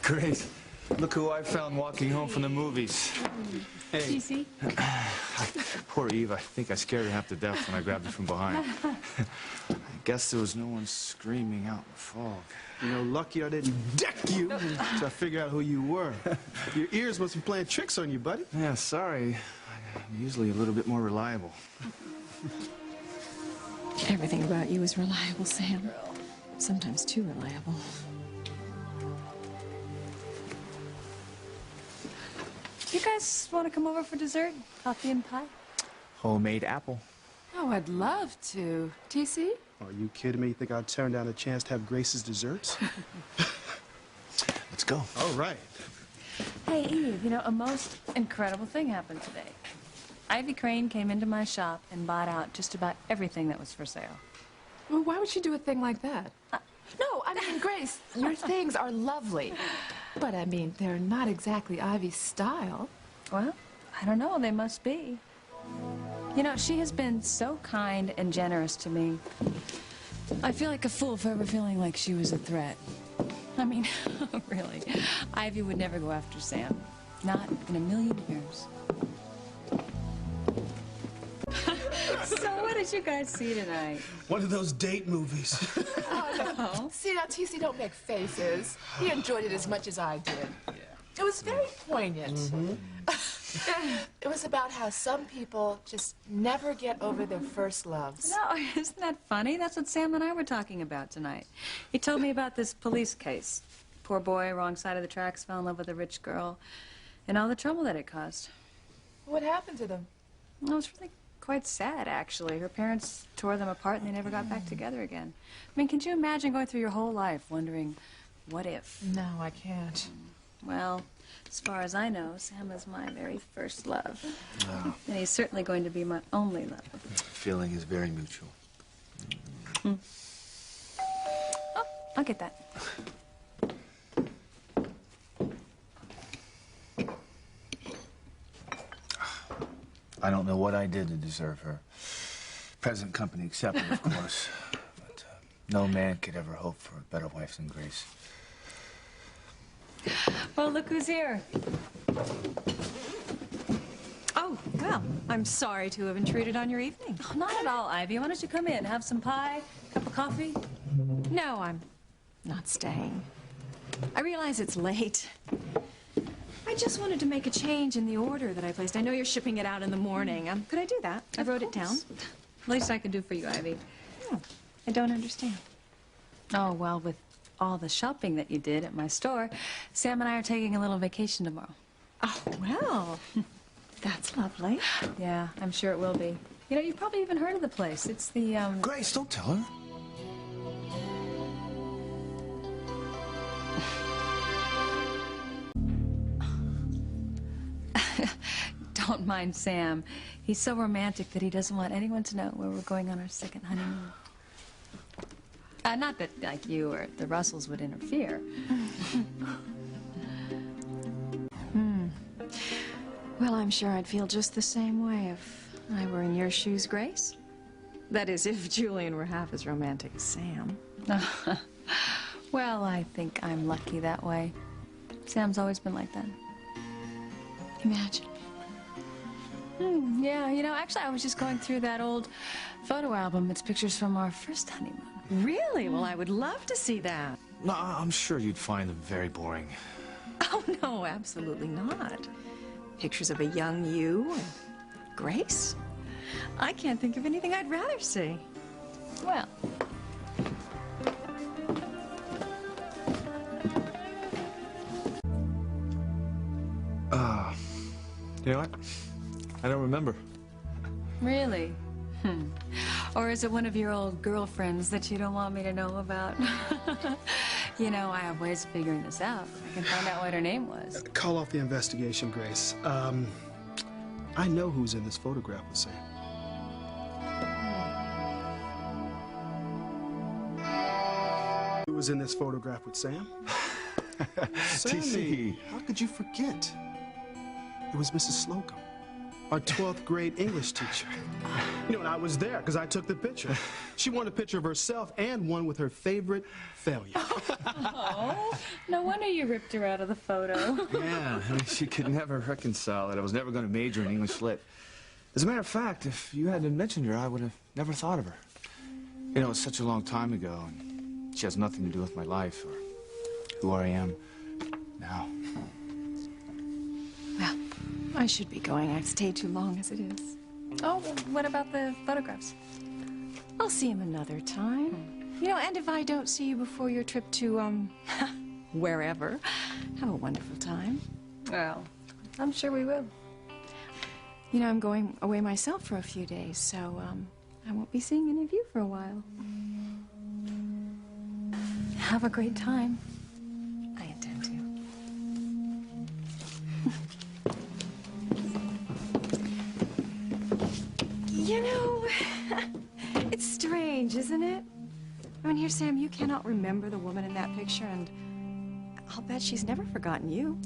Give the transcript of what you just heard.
Grace, look who I found walking home from the movies. Hey. TC? Poor Eve. I think I scared her half to death when I grabbed her from behind. I guess there was no one screaming out in the fog. You know, lucky I didn't deck you to figure out who you were. Your ears must be playing tricks on you, buddy. Yeah, sorry. I'm usually a little bit more reliable. Everything about you is reliable, Sam. Sometimes too reliable. You guys want to come over for dessert? Coffee and pie? Homemade apple. Oh, I'd love to. TC? Are you kidding me? You think I'd turn down a chance to have Grace's desserts? Let's go. All right. Hey, Eve, you know, a most incredible thing happened today. Ivy Crane came into my shop and bought out just about everything that was for sale. Well, why would she do a thing like that? No, I mean, Grace, your things are lovely. But, I mean, they're not exactly Ivy's style. Well, I don't know. They must be. You know, she has been so kind and generous to me. I feel like a fool for ever feeling like she was a threat. I mean, really, Ivy would never go after Sam. Not in a million years. So what did you guys see tonight? One of those date movies. Oh. See, now, TC, don't make faces. He enjoyed it as much as I did. Yeah. It was very poignant. Mm-hmm. It was about how some people just never get over their first loves. No, isn't that funny? That's what Sam and I were talking about tonight. He told me about this police case. Poor boy, wrong side of the tracks, fell in love with a rich girl, and all the trouble that it caused. What happened to them? Well, it was really quite sad, actually. Her parents tore them apart and they never got back together again. I mean, can you imagine going through your whole life wondering, what if? No, I can't. Well, as far as I know, Sam is my very first love. Oh. And he's certainly going to be my only love. Feeling is very mutual. Mm. Oh, I'll get that. I don't know what I did to deserve her. Present company accepted, of course. But no man could ever hope for a better wife than Grace. Well, look who's here. Oh, well, I'm sorry to have intruded on your evening. Oh, not at all, Ivy. Why don't you come in, have some pie, cup of coffee? No, I'm not staying. I realize it's late. I just wanted to make a change in the order that I placed. I know you're shipping it out in the morning. Could I do that? I wrote it down. Least I can do for you, Ivy. I don't understand. Oh, well, with all the shopping that you did at my store, Sam and I are taking a little vacation tomorrow. Oh, well, that's lovely. Yeah, I'm sure it will be. You know, you've probably even heard of the place. It's the, Grace, don't tell her. Don't mind Sam. He's so romantic that he doesn't want anyone to know where we're going on our second honeymoon. Not that, like, you or the Russells would interfere. Well, I'm sure I'd feel just the same way if I were in your shoes, Grace. That is, if Julian were half as romantic as Sam. Well, I think I'm lucky that way. Sam's always been like that. Imagine. Yeah, you know, actually, I was just going through that old photo album. It's pictures from our first honeymoon. Really? Well, I would love to see that. No, I'm sure you'd find them very boring. Oh, no, absolutely not. Pictures of a young you and Grace. I can't think of anything I'd rather see. Well, You know what? I don't remember. really? Or is it one of your old girlfriends that you don't want me to know about? You know, I have ways of figuring this out. I can find out what her name was. Call off the investigation, Grace. I know who's in this photograph with Sam. Who was in this photograph with Sam? Sammy, TC. how could you forget? It was Mrs. Slocum, our 12th grade English teacher. You know, and I was there because I took the picture. She wanted a picture of herself and one with her favorite failure. Oh, no wonder you ripped her out of the photo. Yeah, I mean, she could never reconcile that I was never going to major in English Lit. As a matter of fact, if you hadn't mentioned her, I would have never thought of her. You know, it's such a long time ago, and she has nothing to do with my life or who I am now. Well, I should be going. I've stayed too long as it is. Oh, well, what about the photographs? I'll see him another time. You know, and if I don't see you before your trip to, wherever, have a wonderful time. Well, I'm sure we will. You know, I'm going away myself for a few days, so, I won't be seeing any of you for a while. Have a great time. I intend to. You know, it's strange, isn't it? I mean, here, Sam, you cannot remember the woman in that picture, and I'll bet she's never forgotten you.